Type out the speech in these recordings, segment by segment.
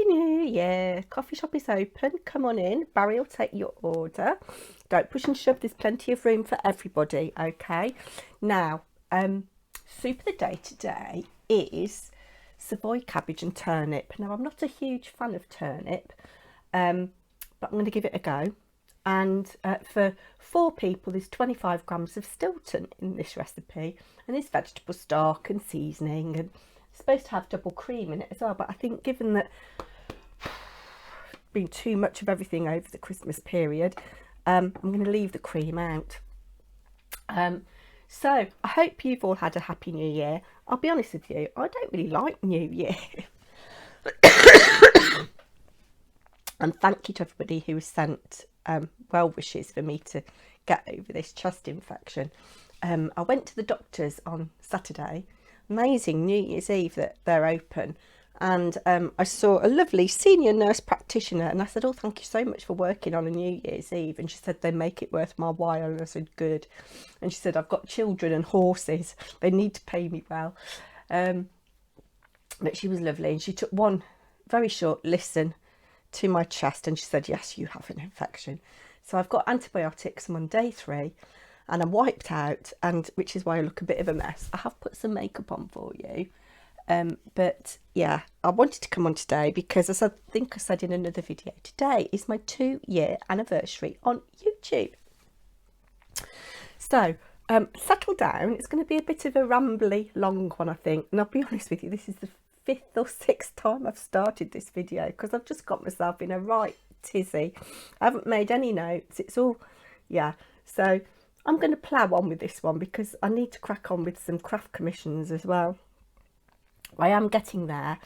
New Year. Coffee shop is open. Come on in. Barry will take your order. Don't push and shove. There's plenty of room for everybody. Okay. Now, soup of the day today is Savoy cabbage and turnip. Now, I'm not a huge fan of turnip, but I'm going to give it a go. And for 4 people, there's 25 grams of Stilton in this recipe, and there's vegetable stock and seasoning, and it's supposed to have double cream in it as well. But I think given that been too much of everything over the Christmas period, I'm going to leave the cream out. So I hope you've all had a happy New Year. I'll be honest with you, I don't really like New Year. And thank you to everybody who has sent well wishes for me to get over this chest infection. I went to the doctors on Saturday. Amazing New Year's Eve that they're open, and I saw a lovely senior nurse practitioner, and I said, oh, thank you so much for working on a New Year's Eve. And she said they make it worth my while, and I said good. And she said, I've got children and horses, they need to pay me well. But she was lovely, and she took one very short listen to my chest, and she said, yes, you have an infection. So I've got antibiotics. I'm on day 3 and I'm wiped out, and which is why I look a bit of a mess. I have put some makeup on for you, but yeah, I wanted to come on today because, as I think I said in another video, today is my 2-year anniversary on YouTube. So settle down. It's going to be a bit of a rambly long one, I think, and I'll be honest with you, this is the 5th or 6th time I've started this video because I've just got myself in a right tizzy. I haven't made any notes. It's all, yeah. So I'm going to plough on with this one because I need to crack on with some craft commissions as well. I am getting there.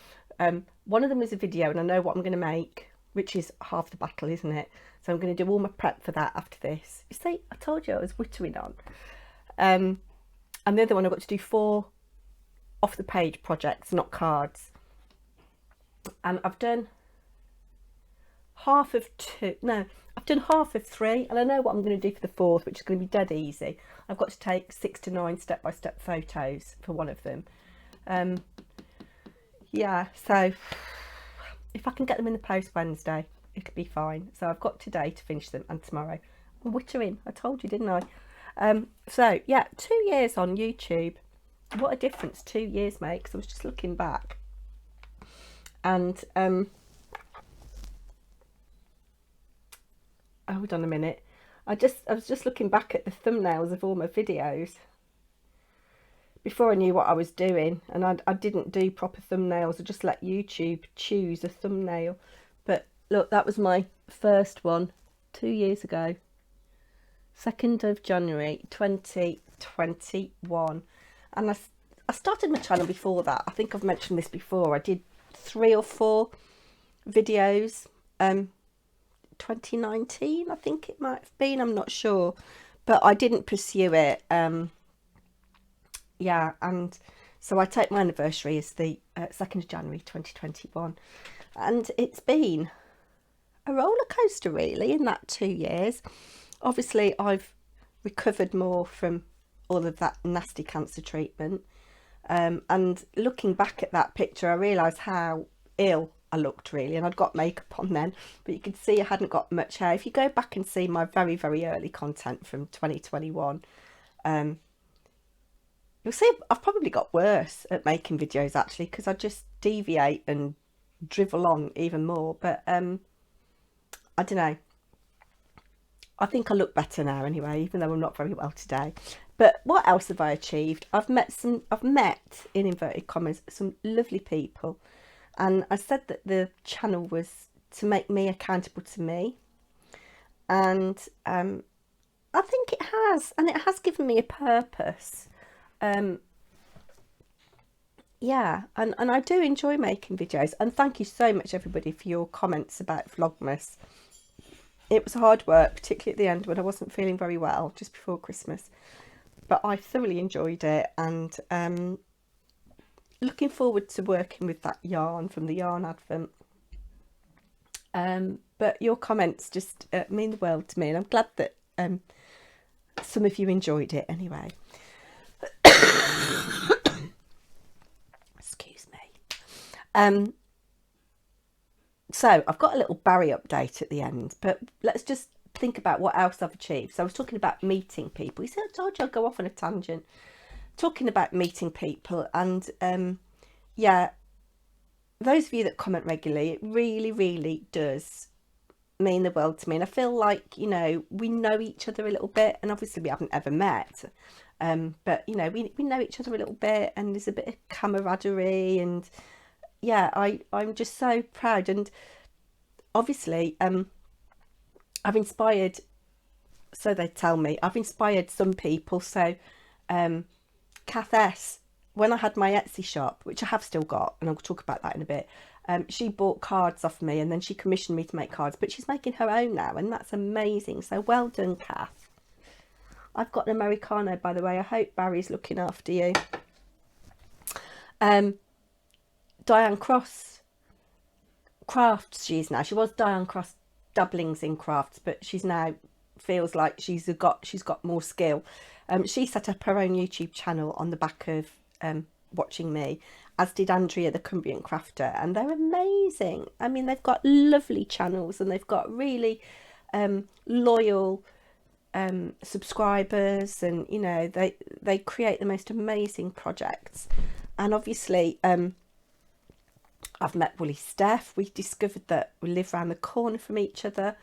One of them is a video, and I know what I'm going to make, which is half the battle, isn't it? So I'm going to do all my prep for that after this. You see, I told you I was whittering on. And the other one, I've got to do 4 off the page projects, not cards, and I've done half of 2. No, I've done half of 3, and I know what I'm going to do for the 4th, which is going to be dead easy. I've got to take 6 to 9 step-by-step photos for one of them. Yeah, so if I can get them in the post Wednesday, it'll be fine. So I've got today to finish them, and tomorrow. I'm wittering, I told you, didn't I? So yeah, 2 years on YouTube. What a difference 2 years makes. I was just looking back, and hold on a minute. I was just looking back at the thumbnails of all my videos before I knew what I was doing, and I didn't do proper thumbnails. I just let YouTube choose a thumbnail. But look, that was my first one 2 years ago, 2nd of January 2021. And I started my channel before that. I think I've mentioned this before. I did 3 or 4 videos. 2019, I think it might have been. I'm not sure. But I didn't pursue it. Yeah, and so I take my anniversary as the 2nd of January 2021. And it's been a roller coaster, really, in that 2 years. Obviously, I've recovered more from all of that nasty cancer treatment, and looking back at that picture, I realised how ill I looked, really, and I'd got makeup on then, but you could see I hadn't got much hair. If you go back and see my very, very early content from 2021, you'll see I've probably got worse at making videos, actually, because I just deviate and drivel on even more. But I don't know, I think I look better now anyway, even though I'm not very well today. But what else have I achieved? I've met, in inverted commas, some lovely people. And I said that the channel was to make me accountable to me. And I think it has. And it has given me a purpose. Yeah, and I do enjoy making videos. And thank you so much, everybody, for your comments about Vlogmas. It was hard work, particularly at the end when I wasn't feeling very well, just before Christmas. But I thoroughly enjoyed it, and looking forward to working with that yarn from the Yarn Advent. But your comments just mean the world to me, and I'm glad that some of you enjoyed it anyway. Excuse me. So I've got a little Barry update at the end, but let's just think about what else I've achieved. So I was talking about meeting people. You see, I told you I'd go off on a tangent. Talking about meeting people, and yeah, those of you that comment regularly, it really, really does mean the world to me. And I feel like, you know, we know each other a little bit, and obviously we haven't ever met, but you know, we know each other a little bit, and there's a bit of camaraderie, and yeah, I'm just so proud. And obviously I've inspired, so they tell me, I've inspired some people. So Kath S, when I had my Etsy shop, which I have still got, and I'll talk about that in a bit, she bought cards off me, and then she commissioned me to make cards, but she's making her own now, and that's amazing. So well done, Kath. I've got an Americano, by the way. I hope Barry's looking after you. Diane Cross crafts, she was Diane Cross Doublings in crafts, but she's now feels like she's got more skill. She set up her own YouTube channel on the back of watching me, as did Andrea the Cumbrian Crafter, and they're amazing. I mean, they've got lovely channels, and they've got really loyal subscribers, and you know, they create the most amazing projects. And obviously I've met Woolly Steph. We discovered that we live around the corner from each other,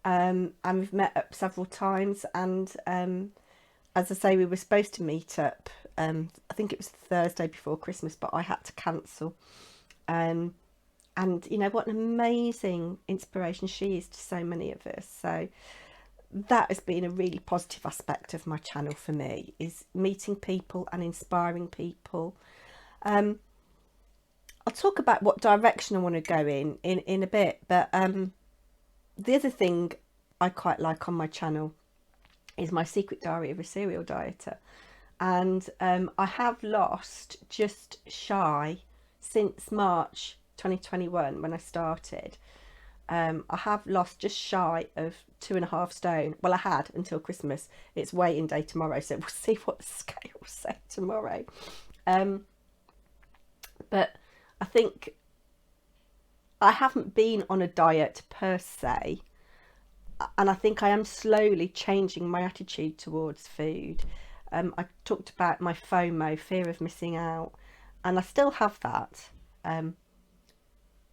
and we've met up several times. And as I say, we were supposed to meet up, I think it was Thursday before Christmas, but I had to cancel. And you know, what an amazing inspiration she is to so many of us. So that has been a really positive aspect of my channel for me, is meeting people and inspiring people. I'll talk about what direction I want to go in a bit, but the other thing I quite like on my channel is my secret diary of a serial dieter. And I have lost just shy, since March 2021 when I started, I have lost just shy of 2.5 stone. Well, I had until Christmas. It's weighing day tomorrow, so we'll see what the scales say tomorrow. But I think I haven't been on a diet per se, and I think I am slowly changing my attitude towards food. I talked about my FOMO, fear of missing out, and I still have that.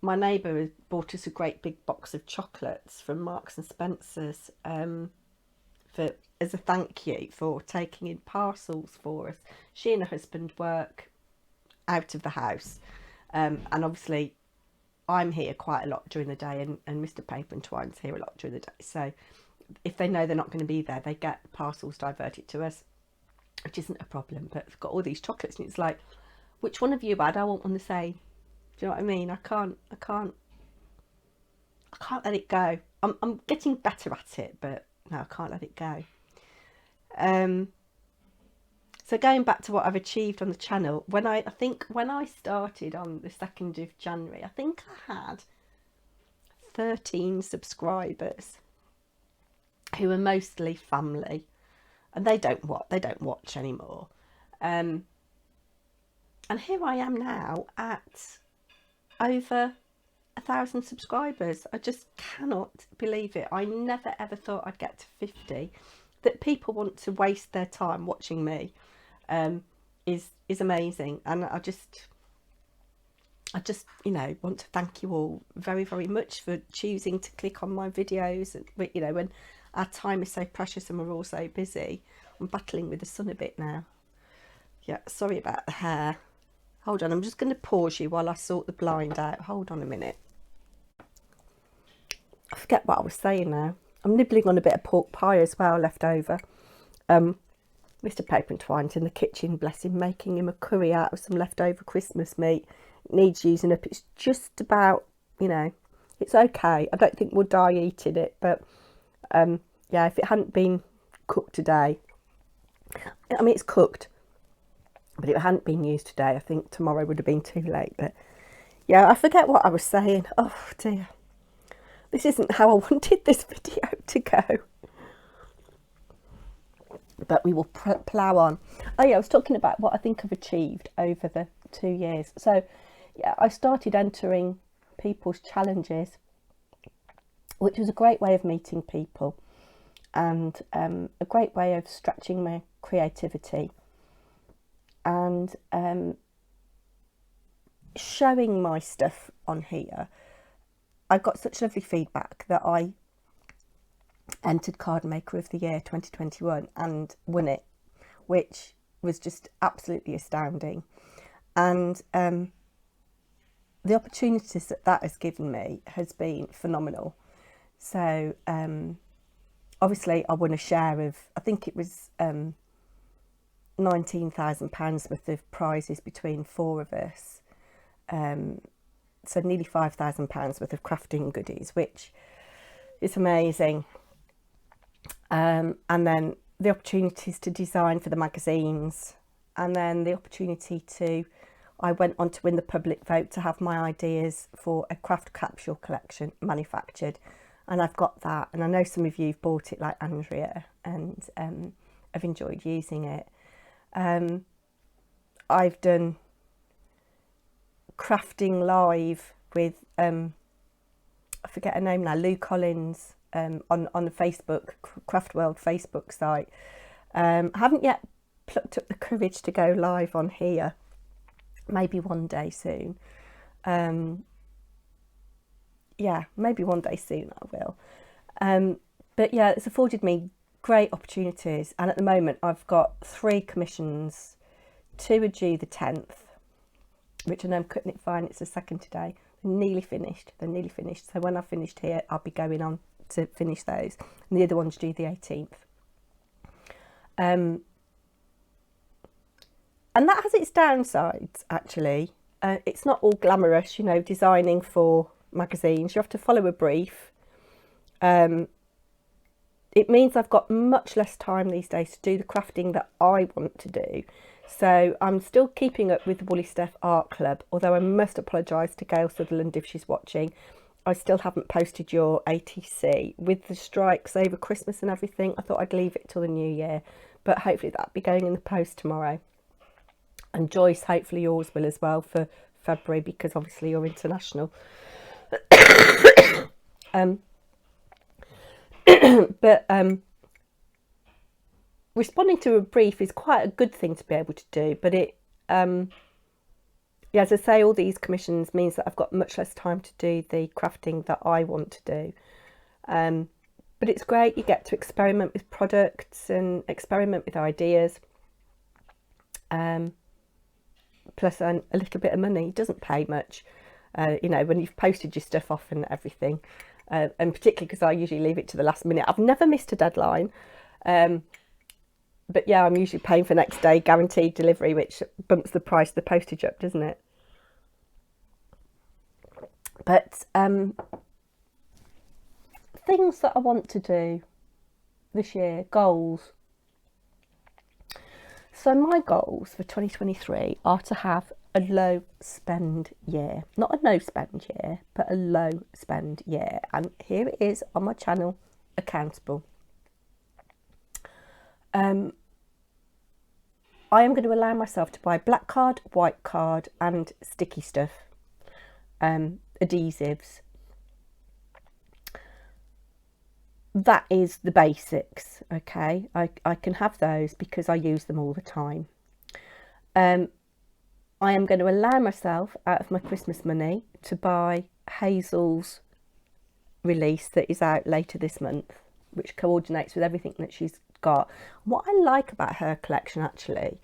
My neighbour bought us a great big box of chocolates from Marks and Spencer's as a thank you for taking in parcels for us. She and her husband work out of the house, and obviously I'm here quite a lot during the day, and Mr. Paper&Twine's here a lot during the day. So if they know they're not going to be there, they get parcels diverted to us, which isn't a problem. But I've got all these chocolates, and it's like, which one of you had? I want one the same. Do you know what I mean? I can't let it go. I'm getting better at it, but no, I can't let it go. So going back to what I've achieved on the channel, I think when I started on the 2nd of January, I think I had 13 subscribers who are mostly family, and they don't watch anymore. And here I am now at over 1,000 subscribers. I just cannot believe it. I never ever thought I'd get to 50. That people want to waste their time watching me is amazing, and I just you know, want to thank you all very, very much for choosing to click on my videos. And you know, when our time is so precious and we're all so busy. I'm battling with the sun a bit now. Yeah, sorry about the hair. Hold on, I'm just going to pause you while I sort the blind out. Hold on a minute. I forget what I was saying now. I'm nibbling on a bit of pork pie as well, left over. Mr. Paper&Twine's in the kitchen, bless him, making him a curry out of some leftover Christmas meat. It needs using up. It's just about, you know, it's okay. I don't think we'll die eating it, but yeah, if it hadn't been cooked today, I mean, it's cooked, but if it hadn't been used today, I think tomorrow would have been too late. But yeah, I forget what I was saying. Oh dear. This isn't how I wanted this video to go. But we will plough on. Oh yeah, I was talking about what I think I've achieved over the 2 years. So yeah, I started entering people's challenges which was a great way of meeting people and a great way of stretching my creativity and showing my stuff on here. I got such lovely feedback that I entered Card Maker of the Year 2021 and won it, which was just absolutely astounding. And the opportunities that has given me has been phenomenal. So obviously I won a share of, I think it was £19,000 worth of prizes between 4 of us. So nearly £5,000 worth of crafting goodies, which is amazing. And then the opportunities to design for the magazines, and then the opportunity to, I went on to win the public vote to have my ideas for a craft capsule collection manufactured, and I've got that, and I know some of you have bought it like Andrea, and I've enjoyed using it. I've done crafting live with I forget her name now, Lou Collins, on the Facebook Craft World Facebook site. I haven't yet plucked up the courage to go live on here. Maybe one day soon. Yeah, maybe one day soon I will. But yeah, it's afforded me great opportunities, and at the moment I've got 3 commissions. 2 are due the 10th, which I know I'm cutting it fine. It's the 2nd today. They're nearly finished. So when I've finished here, I'll be going on to finish those. And the other one's due the 18th. And that has its downsides, actually. It's not all glamorous, you know, designing for magazines. You have to follow a brief. It means I've got much less time these days to do the crafting that I want to do. So I'm still keeping up with the Woolly Steph Art Club, although I must apologise to Gail Sutherland if she's watching. I still haven't posted your ATC. With the strikes over Christmas and everything, I thought I'd leave it till the new year, but hopefully that'll be going in the post tomorrow. And Joyce, hopefully yours will as well for February, because obviously you're international. But responding to a brief is quite a good thing to be able to do, but it yeah, as I say, all these commissions means that I've got much less time to do the crafting that I want to do. But it's great, you get to experiment with products and experiment with ideas. Plus a little bit of money. It doesn't pay much, you know, when you've posted your stuff off and everything. And particularly because I usually leave it to the last minute. I've never missed a deadline. But yeah, I'm usually paying for next day guaranteed delivery, which bumps the price of the postage up, doesn't it? But things that I want to do this year, goals. So my goals for 2023 are to have a low spend year. Not a no spend year, but a low spend year. And here it is on my channel, Accountable. I am going to allow myself to buy black card, white card and sticky stuff, adhesives. That is the basics, okay? I can have those because I use them all the time. I am going to allow myself, out of my Christmas money, to buy Hazel's release that is out later this month, which coordinates with everything that she's got. What I like about her collection actually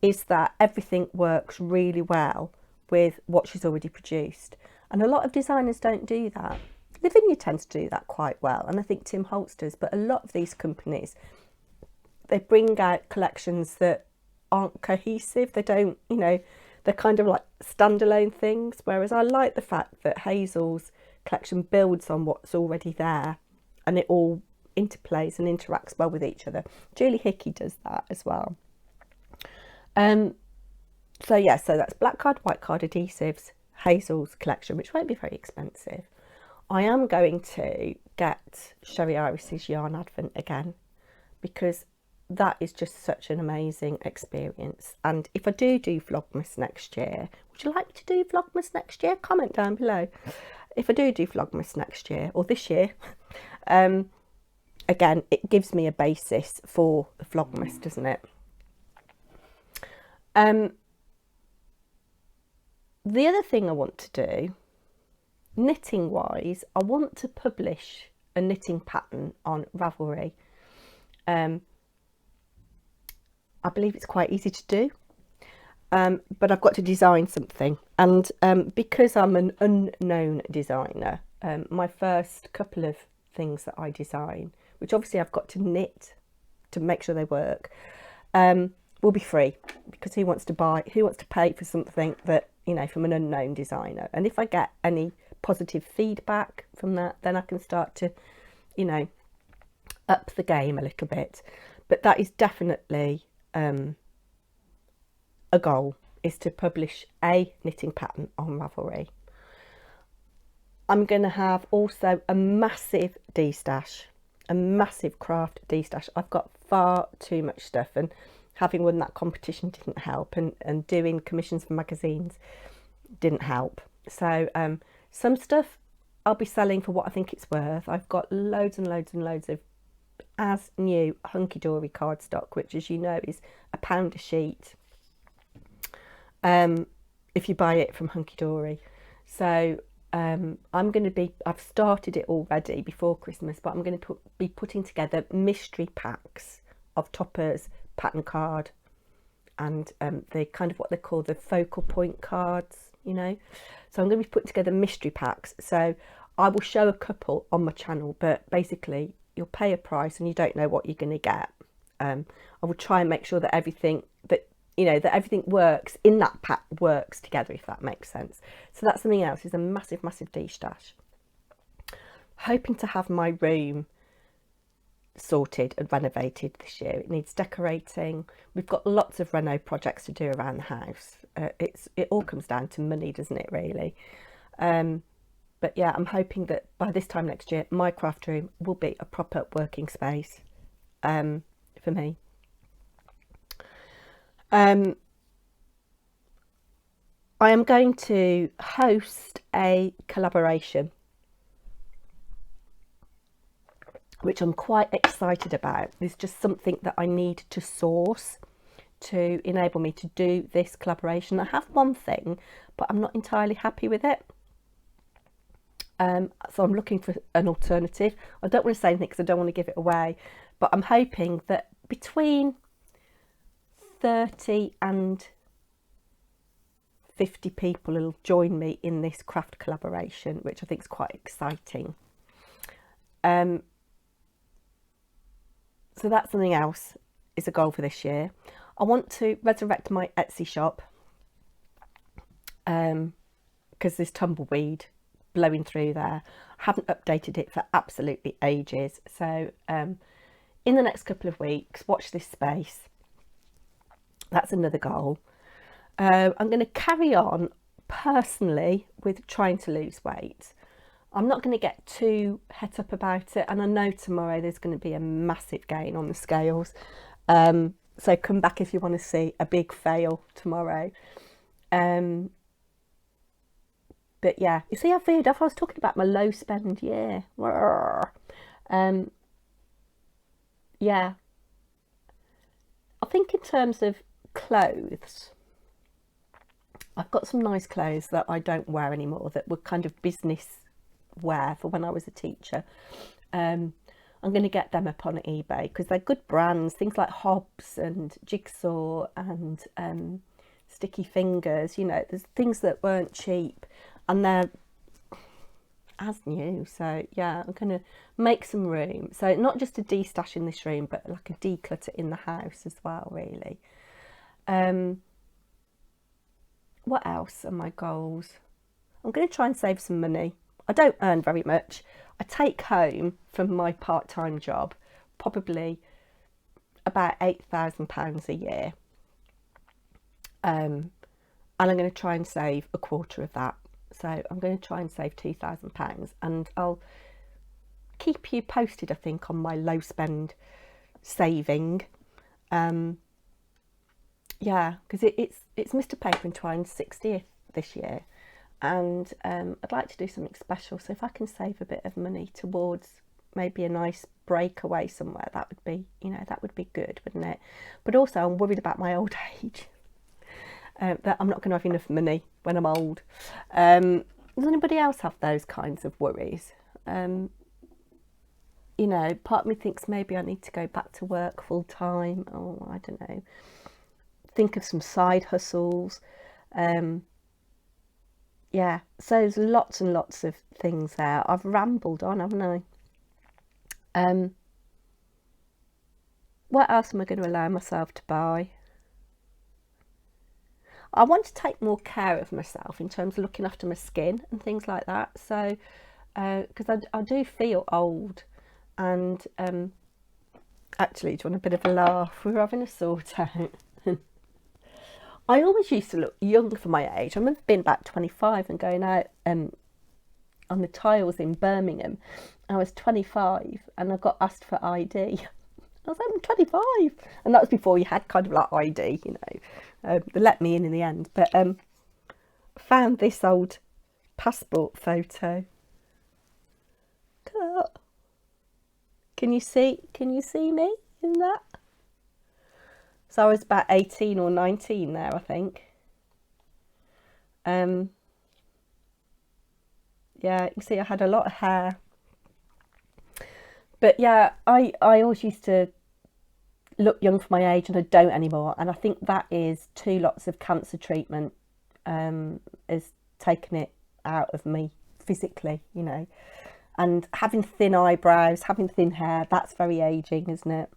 is that everything works really well with what she's already produced, and a lot of designers don't do that. Lavinia tends to do that quite well, and I think Tim Holtz does, but a lot of these companies, they bring out collections that aren't cohesive. They don't, you know, they're kind of like standalone things, whereas I like the fact that Hazel's collection builds on what's already there and it all interplays and interacts well with each other. Julie Hickey does that as well. So yeah, so that's black card, white card, adhesives, Hazel's collection, which won't be very expensive. I am going to get Sherry Iris's Yarn Advent again, because that is just such an amazing experience. And if I do Vlogmas next year, would you like to do Vlogmas next year? Comment down below. if I do Vlogmas next year or this year, again, it gives me a basis for the Vlogmas, doesn't it? The other thing I want to do, knitting wise, I want to publish a knitting pattern on Ravelry. I believe it's quite easy to do, but I've got to design something, and because I'm an unknown designer, my first couple of things that I design, which obviously I've got to knit to make sure they work, will be free, because who wants to pay for something that, you know, from an unknown designer? And if I get any positive feedback from that, then I can start to, you know, up the game a little bit. But that is definitely a goal, is to publish a knitting pattern on Ravelry. I'm going to have also a massive D-stash, a massive craft D-stash. I've got far too much stuff, and having won that competition didn't help, and doing commissions for magazines didn't help. So some stuff I'll be selling for what I think it's worth. I've got loads and loads and loads of as new hunky-dory cardstock, which, as you know, is £1 a sheet if you buy it from Hunky Dory. So I've started it already before Christmas, but I'm going to be putting together mystery packs of toppers, pattern card, and the kind of what they call the focal point cards, you know. So I'm going to be putting together mystery packs. So I will show a couple on my channel, but basically you'll pay a price and you don't know what you're going to get. I will try and make sure that everything works in that pack works together, if that makes sense. So that's something else, is a massive, massive D-stash. Hoping to have my room sorted and renovated this year. It needs decorating. We've got lots of reno projects to do around the house. It all comes down to money, doesn't it, really? But yeah, I'm hoping that by this time next year, my craft room will be a proper working space for me. I am going to host a collaboration, which I'm quite excited about. It's just something that I need to source to enable me to do this collaboration. I have one thing, but I'm not entirely happy with it. So I'm looking for an alternative. I don't want to say anything because I don't want to give it away, but I'm hoping that between 30 and 50 people will join me in this craft collaboration, which I think is quite exciting. So that's something else, is a goal for this year. I want to resurrect my Etsy shop because there's tumbleweed blowing through there. I haven't updated it for absolutely ages. So in the next couple of weeks, watch this space. That's another goal. I'm going to carry on personally with trying to lose weight. I'm not going to get too het up about it, and I know tomorrow there's going to be a massive gain on the scales. So come back if you want to see a big fail tomorrow. But yeah, you see, I veered off. I was talking about my low spend year. Yeah, I think in terms of clothes, I've got some nice clothes that I don't wear anymore that were kind of business wear for when I was a teacher. I'm going to get them up on eBay because they're good brands, things like Hobbs and Jigsaw and Sticky Fingers. You know, there's things that weren't cheap and they're as new. So yeah, I'm going to make some room. So not just a de-stash in this room, but like a declutter in the house as well, really. What else are my goals? I'm going to try and save some money. I don't earn very much. I take home from my part-time job probably about £8,000 a year. And I'm going to try and save a quarter of that. So I'm going to try and save £2,000, and I'll keep you posted, I think, on my low spend saving. Yeah, because it's Mr. Paper&Twine's 60th this year, and I'd like to do something special. So if I can save a bit of money towards maybe a nice breakaway somewhere, that would be, you know, that would be good, wouldn't it? But also I'm worried about my old age, that I'm not going to have enough money when I'm old. Does anybody else have those kinds of worries? You know, part of me thinks maybe I need to go back to work full time, or I don't know, think of some side hustles. Yeah, so there's lots and lots of things there. I've rambled on, haven't I? What else am I going to allow myself to buy? I want to take more care of myself in terms of looking after my skin and things like that. So, because I do feel old, and actually, do you want a bit of a laugh? We were having a sort out. I always used to look young for my age. I remember being about 25 and going out on the tiles in Birmingham. I was 25 and I got asked for ID. I was like, I'm 25. And that was before you had kind of like ID, you know. They let me in the end. But found this old passport photo. Can you see me in that? So I was about 18 or 19 there, I think. Yeah, you can see I had a lot of hair. But yeah, I always used to look young for my age, and I don't anymore. And I think that is 2 lots of cancer treatment has taken it out of me physically, you know. And having thin eyebrows, having thin hair, that's very ageing, isn't it?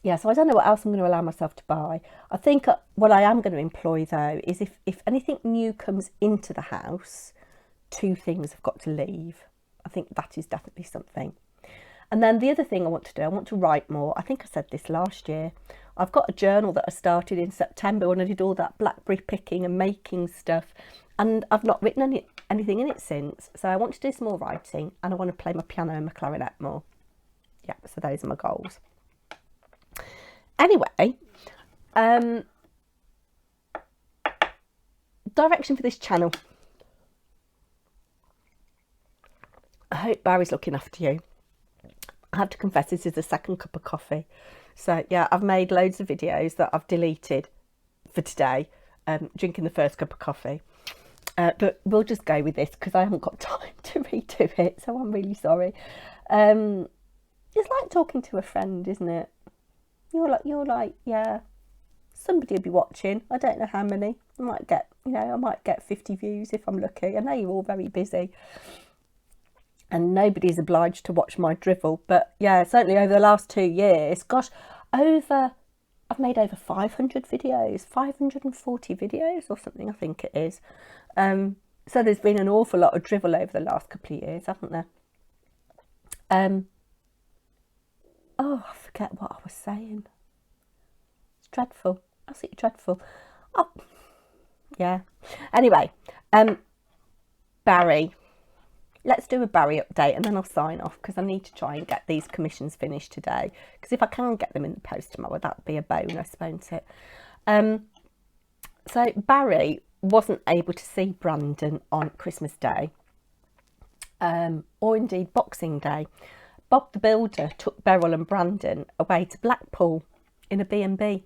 Yeah, so I don't know what else I'm going to allow myself to buy. I think what I am going to employ, though, is if anything new comes into the house, 2 things have got to leave. I think that is definitely something. And then the other thing I want to do, I want to write more. I think I said this last year. I've got a journal that I started in September when I did all that blackberry picking and making stuff. And I've not written anything in it since. So I want to do some more writing, and I want to play my piano and my clarinet more. Yeah, so those are my goals. Anyway, direction for this channel. I hope Barry's looking after you. I have to confess, this is the 2nd cup of coffee. So yeah, I've made loads of videos that I've deleted for today, drinking the 1st cup of coffee. But we'll just go with this because I haven't got time to redo it, so I'm really sorry. It's like talking to a friend, isn't it? You're like, yeah, somebody will be watching. I don't know how many. I might get 50 views if I'm lucky. I know you're all very busy, and nobody's obliged to watch my drivel. But yeah, certainly over the last 2 years, gosh, I've made over 500 videos, 540 videos or something, I think it is. So there's been an awful lot of drivel over the last couple of years, haven't there? Oh, I forget what I was saying. It's dreadful. Absolutely dreadful. Oh, yeah. Anyway, Barry. Let's do a Barry update and then I'll sign off because I need to try and get these commissions finished today. Because if I can get them in the post tomorrow, that would be a bonus, won't it? So Barry wasn't able to see Brandon on Christmas Day, or indeed Boxing Day. Bob the Builder took Beryl and Brandon away to Blackpool in a B&B,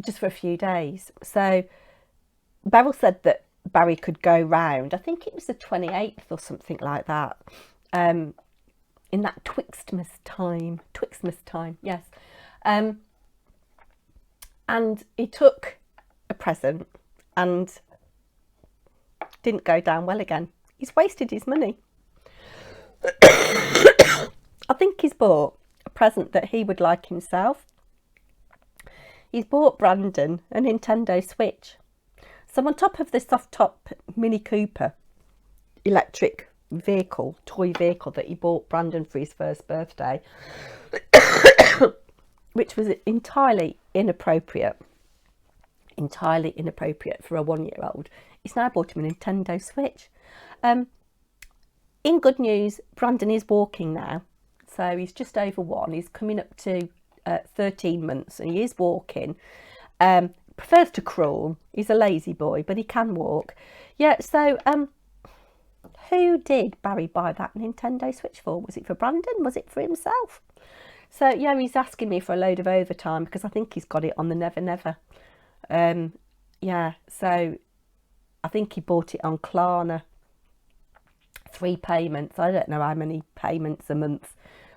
just for a few days. So Beryl said that Barry could go round, I think it was the 28th or something like that, in that Twixtmas time, yes. And he took a present and didn't go down well again. He's wasted his money. I think he's bought a present that he would like himself. He's bought Brandon a Nintendo Switch. So on top of the soft top Mini Cooper electric vehicle, toy vehicle that he bought Brandon for his 1st birthday, which was entirely inappropriate for a 1-year-old, he's now bought him a Nintendo Switch. In good news, Brandon is walking now. So he's just over 1. He's coming up to 13 months and he is walking. prefers to crawl. He's a lazy boy, but he can walk. Yeah, so who did Barry buy that Nintendo Switch for? Was it for Brandon? Was it for himself? So yeah, he's asking me for a load of overtime because I think he's got it on the Never Never. Yeah, so I think he bought it on Klarna. 3 payments. I don't know how many payments a month,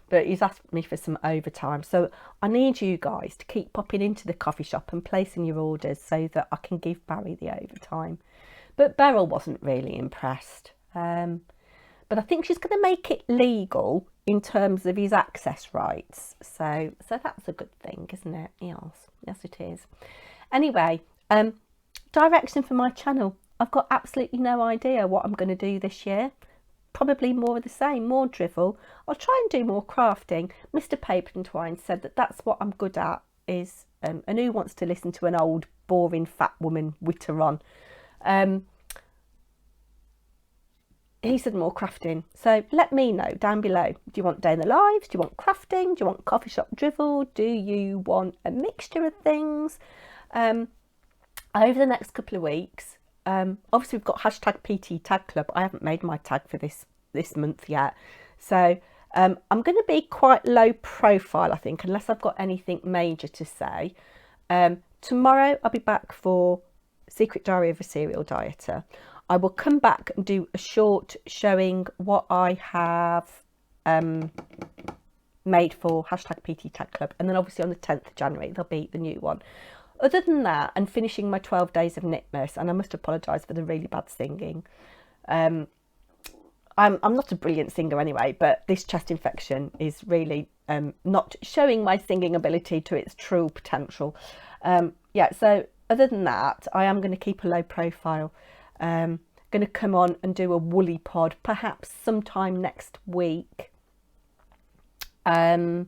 but he's asked me for some overtime. So I need you guys to keep popping into the coffee shop and placing your orders so that I can give Barry the overtime. But Beryl wasn't really impressed. But I think she's going to make it legal in terms of his access rights. So that's a good thing, isn't it? Yes it is. Anyway, direction for my channel. I've got absolutely no idea what I'm going to do this year. Probably more of the same, more drivel. I'll try and do more crafting. Mr. Paper&Twine said that that's what I'm good at, is, and who wants to listen to an old, boring, fat woman witter on? He said more crafting. So let me know down below. Do you want day in the lives? Do you want crafting? Do you want coffee shop drivel? Do you want a mixture of things? Over the next couple of weeks, obviously we've got hashtag PT Tag Club. I haven't made my tag for this month yet. So I'm going to be quite low profile, I think, unless I've got anything major to say. Tomorrow I'll be back for Secret Diary of a Serial Dieter. I will come back and do a short showing what I have made for hashtag PT Tag Club. And then obviously on the 10th of January, there'll be the new one. Other than that, and finishing my 12 days of Knitmas, and I must apologise for the really bad singing. I'm not a brilliant singer anyway, but this chest infection is really not showing my singing ability to its true potential. Yeah, so other than that, I am going to keep a low profile. Going to come on and do a woolly pod, perhaps sometime next week. To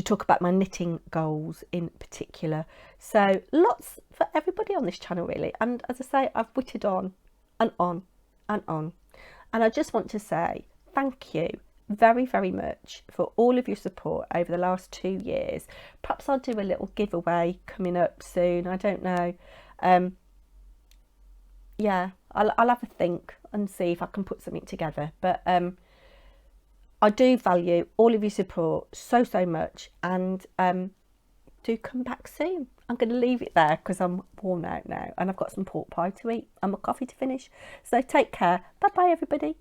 talk about my knitting goals in particular. So lots for everybody on this channel really, and as I say, I've witted on and on and on, and I just want to say thank you very, very much for all of your support over the last 2 years. Perhaps I'll do a little giveaway coming up soon, I don't know. Yeah, I'll have a think and see if I can put something together, but I do value all of your support so much, and do come back soon. I'm going to leave it there because I'm worn out now and I've got some pork pie to eat and my coffee to finish. So take care. Bye bye everybody.